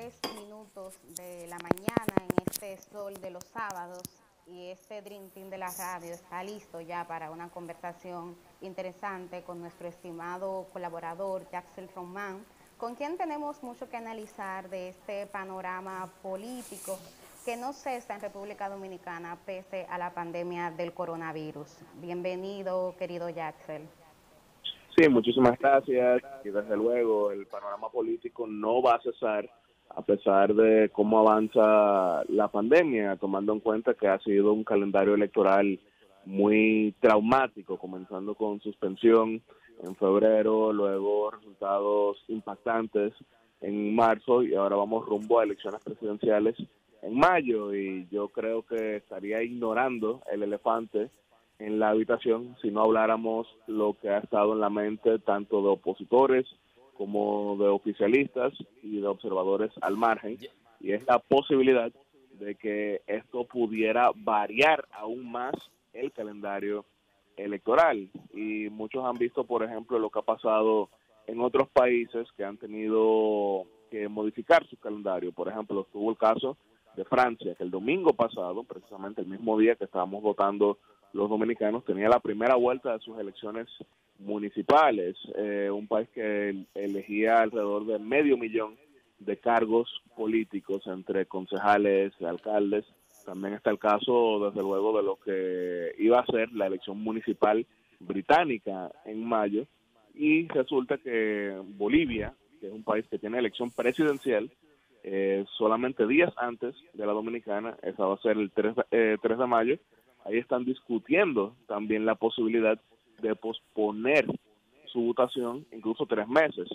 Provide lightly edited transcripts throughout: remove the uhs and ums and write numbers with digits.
3 minutos de la mañana en este sol de los sábados y este Dream Team de la radio está listo ya para una conversación interesante con nuestro estimado colaborador Jaxel Román, con quien tenemos mucho que analizar de este panorama político que no cesa en República Dominicana pese a la pandemia del coronavirus. Bienvenido, querido Jaxel. Sí, muchísimas gracias. Y desde luego el panorama político no va a cesar a pesar de cómo avanza la pandemia, tomando en cuenta que ha sido un calendario electoral muy traumático, comenzando con suspensión en febrero, luego resultados impactantes en marzo y ahora vamos rumbo a elecciones presidenciales en mayo, y yo creo que estaría ignorando el elefante en la habitación si no habláramos lo que ha estado en la mente tanto de opositores como de oficialistas y de observadores al margen, y es la posibilidad de que esto pudiera variar aún más el calendario electoral. Y muchos han visto, por ejemplo, lo que ha pasado en otros países que han tenido que modificar su calendario. Por ejemplo, estuvo el caso de Francia, que el domingo pasado, precisamente el mismo día que estábamos votando los dominicanos, tenía la primera vuelta de sus elecciones municipales, un país que elegía alrededor de 500,000 de cargos políticos entre concejales y alcaldes. También está el caso, desde luego, de lo que iba a ser la elección municipal británica en mayo, y resulta que Bolivia, que es un país que tiene elección presidencial, solamente días antes de la dominicana, esa va a ser el 3 de mayo, ahí están discutiendo también la posibilidad de posponer su votación incluso 3 meses.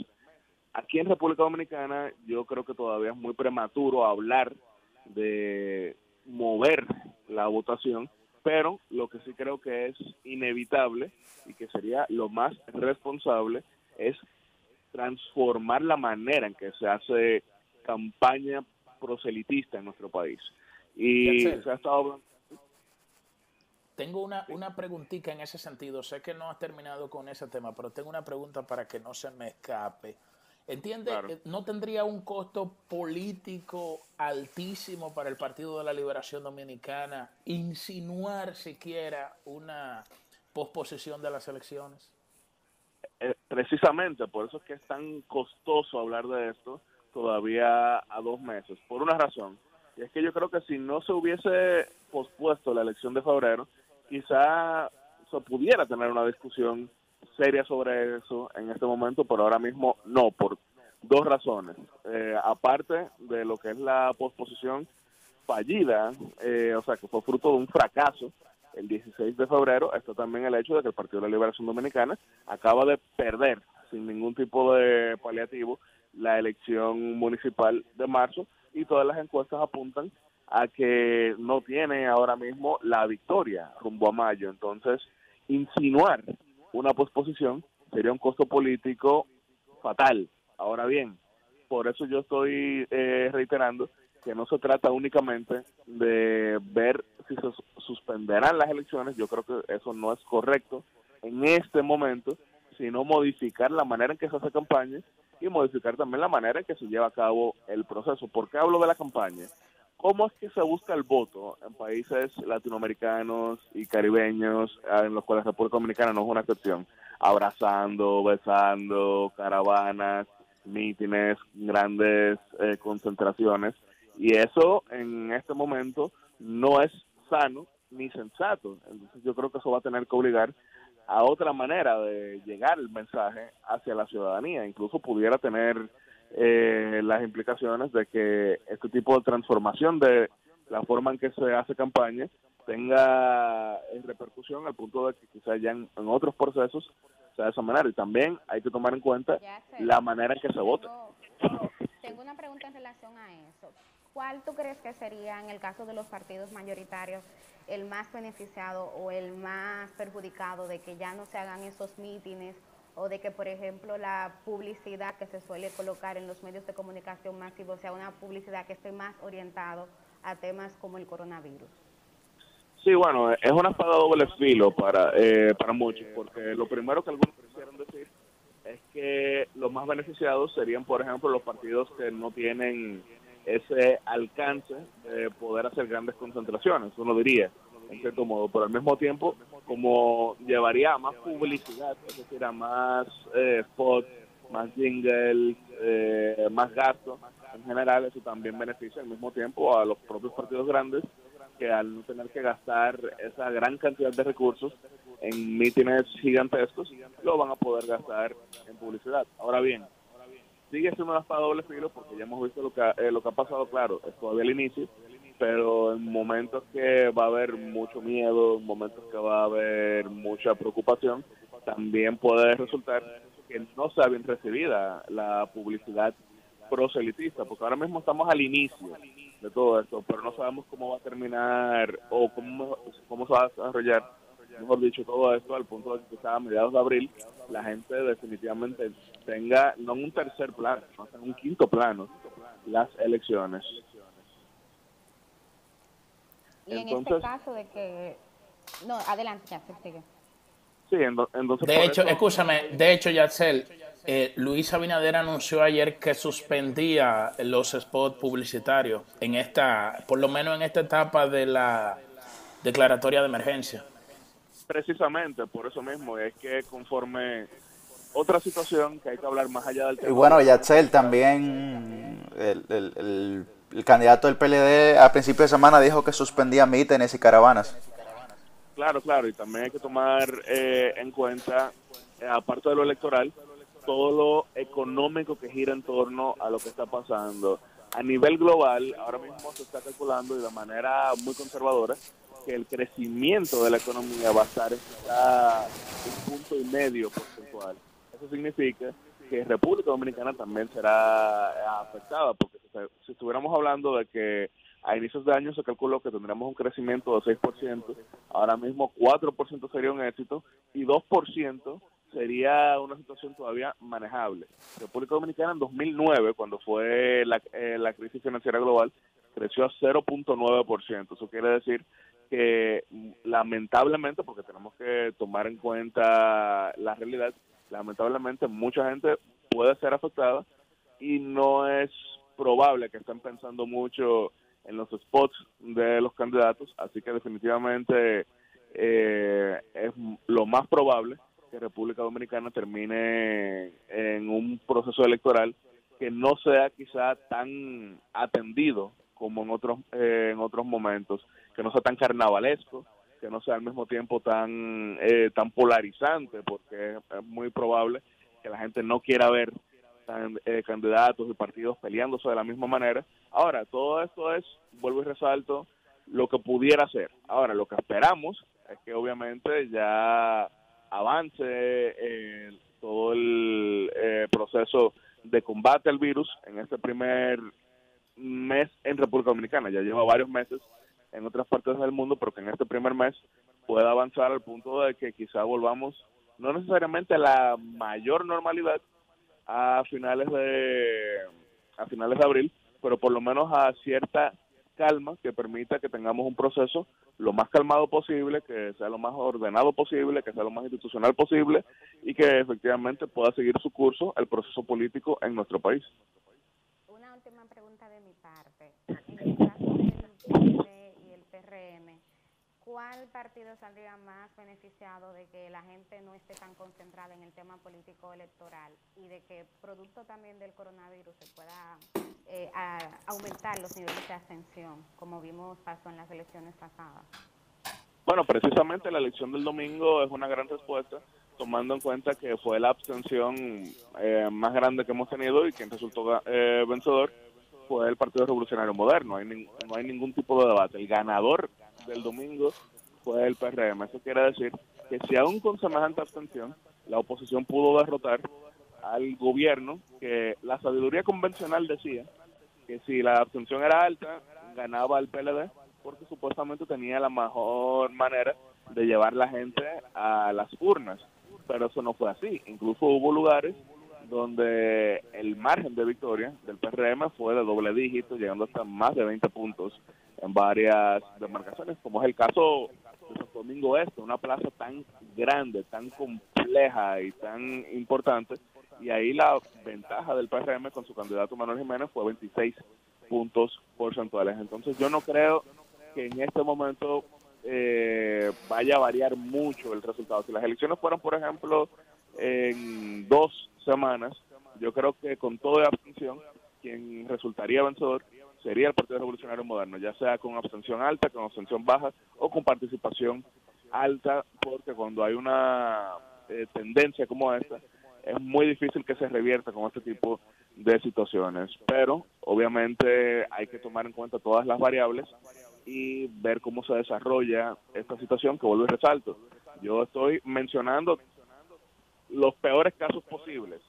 Aquí en República Dominicana yo creo que todavía es muy prematuro hablar de mover la votación, pero lo que sí creo que es inevitable y que sería lo más responsable es transformar la manera en que se hace campaña proselitista en nuestro país. Y Yancel, se ha estado hablando. tengo una preguntita en ese sentido. Sé que no has terminado con ese tema, pero tengo una pregunta para que no se me escape. ¿Entiende? Claro. ¿No tendría un costo político altísimo para el Partido de la Liberación Dominicana insinuar siquiera una posposición de las elecciones? Precisamente por eso es que es tan costoso hablar de esto todavía a 2 meses, por una razón, y es que yo creo que si no se hubiese pospuesto la elección de febrero, quizá se pudiera tener una discusión seria sobre eso en este momento, pero ahora mismo no, por dos razones. Aparte de lo que es la posposición fallida, o sea, que fue fruto de un fracaso el 16 de febrero, está también el hecho de que el Partido de la Liberación Dominicana acaba de perder, sin ningún tipo de paliativo, la elección municipal de marzo, y todas las encuestas apuntan a que no tiene ahora mismo la victoria rumbo a mayo. Entonces, insinuar una posposición sería un costo político fatal. Ahora bien, por eso yo estoy reiterando que no se trata únicamente de ver si se suspenderán las elecciones. Yo creo que eso no es correcto en este momento, sino modificar la manera en que se hace campaña y modificar también la manera en que se lleva a cabo el proceso. ¿Por qué hablo de la campaña? ¿Cómo es que se busca el voto en países latinoamericanos y caribeños, en los cuales la República Dominicana no es una excepción? Abrazando, besando, caravanas, mítines, grandes concentraciones, y eso en este momento no es sano ni sensato. Entonces yo creo que eso va a tener que obligar a otra manera de llegar el mensaje hacia la ciudadanía. Incluso pudiera tener las implicaciones de que este tipo de transformación de la forma en que se hace campaña tenga repercusión al punto de que quizás ya en otros procesos sea de esa manera. Y también hay que tomar en cuenta Ya sé, la manera en que se vota. tengo una pregunta en relación a eso. ¿Cuál tú crees que sería, en el caso de los partidos mayoritarios, el más beneficiado o el más perjudicado de que ya no se hagan esos mítines, o de que, por ejemplo, la publicidad que se suele colocar en los medios de comunicación masivos sea una publicidad que esté más orientado a temas como el coronavirus? Sí, bueno, es una espada de doble filo para muchos, porque lo primero que algunos quisieran decir es que los más beneficiados serían, por ejemplo, los partidos que no tienen ese alcance de poder hacer grandes concentraciones, uno diría, en cierto modo, pero al mismo tiempo, como llevaría a más publicidad, es decir, a más spots, más jingles, más gastos, en general eso también beneficia al mismo tiempo a los propios partidos grandes, que al no tener que gastar esa gran cantidad de recursos en mítines gigantescos, lo van a poder gastar en publicidad. Ahora bien, sigue siendo una espada de doble filo porque ya hemos visto lo que ha pasado, claro, es todavía el inicio, pero en momentos que va a haber mucho miedo, en momentos que va a haber mucha preocupación, también puede resultar que no sea bien recibida la publicidad proselitista, porque ahora mismo estamos al inicio de todo esto, pero no sabemos cómo va a terminar o cómo se va a desarrollar, mejor dicho, todo esto al punto de que quizás a mediados de abril la gente definitivamente tenga no en un tercer plano, sino en un quinto plano las elecciones. Y en este caso de que... No, adelante, ya se sigue. Sí, entonces de hecho, eso... escúchame, de hecho, Yatzel, Luis Abinader anunció ayer que suspendía los spots publicitarios en esta, por lo menos en esta etapa de la declaratoria de emergencia. Precisamente, por eso mismo, es que conforme otra situación que hay que hablar más allá del tema. Y bueno, Yatzel, también el candidato del PLD a principio de semana dijo que suspendía mítines y caravanas. Claro, claro, y también hay que tomar en cuenta, aparte de lo electoral, todo lo económico que gira en torno a lo que está pasando. A nivel global, ahora mismo se está calculando y de manera muy conservadora que el crecimiento de la economía va a estar en 1,5 porcentual. Eso significa que República Dominicana también será afectada, porque si estuviéramos hablando de que a inicios de año se calculó que tendríamos un crecimiento de 6%, ahora mismo 4% sería un éxito y 2% sería una situación todavía manejable. República Dominicana en 2009, cuando fue la crisis financiera global, creció a 0,9%. Eso quiere decir que lamentablemente, porque tenemos que tomar en cuenta la realidad, lamentablemente mucha gente puede ser afectada y no es probable que estén pensando mucho en los spots de los candidatos, así que definitivamente es lo más probable que República Dominicana termine en un proceso electoral que no sea quizá tan atendido como en otros momentos, que no sea tan carnavalesco, que no sea al mismo tiempo tan polarizante, porque es muy probable que la gente no quiera ver candidatos y partidos peleándose de la misma manera. Ahora, todo esto es, vuelvo y resalto, lo que pudiera ser. Ahora, lo que esperamos es que obviamente ya avance todo el proceso de combate al virus en este primer mes en República Dominicana. Ya lleva varios meses en otras partes del mundo, pero que en este primer mes pueda avanzar al punto de que quizá volvamos, no necesariamente a la mayor normalidad a finales de abril, pero por lo menos a cierta calma que permita que tengamos un proceso lo más calmado posible, que sea lo más ordenado posible, que sea lo más institucional posible y que efectivamente pueda seguir su curso el proceso político en nuestro país. Una última pregunta de mi parte. En el caso del PLD y el PRM, ¿cuál partido saldría más beneficiado de que la gente no esté tan concentrada en el tema político electoral y de que producto también del coronavirus se pueda aumentar los niveles de abstención, como vimos pasó en las elecciones pasadas? Bueno, precisamente la elección del domingo es una gran respuesta, tomando en cuenta que fue la abstención más grande que hemos tenido y quien resultó vencedor fue el Partido Revolucionario Moderno. No hay ningún tipo de debate. El ganador del domingo fue el PRM. Eso quiere decir que si aún con semejante abstención la oposición pudo derrotar al gobierno, que la sabiduría convencional decía que si la abstención era alta, ganaba el PLD, porque supuestamente tenía la mejor manera de llevar la gente a las urnas, pero eso no fue así. Incluso hubo lugares donde el margen de victoria del PRM fue de doble dígito, llegando hasta más de 20 puntos en varias demarcaciones, como es el caso de Santo Domingo Este, una plaza tan grande, tan compleja y tan importante, y ahí la ventaja del PRM con su candidato Manuel Jiménez fue 26 puntos porcentuales. Entonces yo no creo que en este momento vaya a variar mucho el resultado. Si las elecciones fueran, por ejemplo, en 2 semanas, yo creo que con todo de abstención, quien resultaría vencedor sería el Partido Revolucionario Moderno, ya sea con abstención alta, con abstención baja o con participación alta, porque cuando hay una tendencia como esta, es muy difícil que se revierta con este tipo de situaciones. Pero obviamente hay que tomar en cuenta todas las variables y ver cómo se desarrolla esta situación, que vuelvo y resalto. Yo estoy mencionando los peores casos posibles.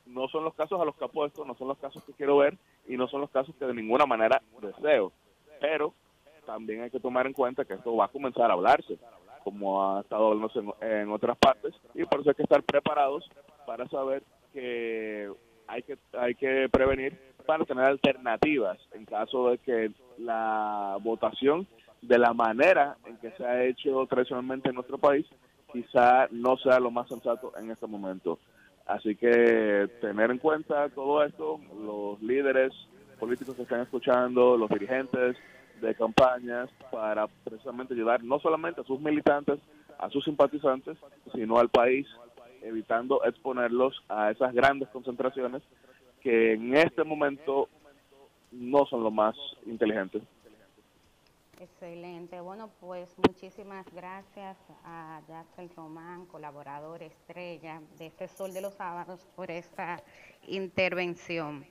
No son los casos a los que apuesto, no son los casos que quiero ver y no son los casos que de ninguna manera deseo. Pero también hay que tomar en cuenta que esto va a comenzar a hablarse, como ha estado hablándose en otras partes, y por eso hay que estar preparados para saber que hay que prevenir para tener alternativas en caso de que la votación, de la manera en que se ha hecho tradicionalmente en nuestro país, quizá no sea lo más sensato en este momento. Así que tener en cuenta todo esto, los líderes políticos que están escuchando, los dirigentes de campañas, para precisamente ayudar no solamente a sus militantes, a sus simpatizantes, sino al país, evitando exponerlos a esas grandes concentraciones que en este momento no son lo más inteligentes. Excelente. Bueno, pues muchísimas gracias a Jackson Román, colaborador estrella de este Sol de los Sábados, por esta intervención.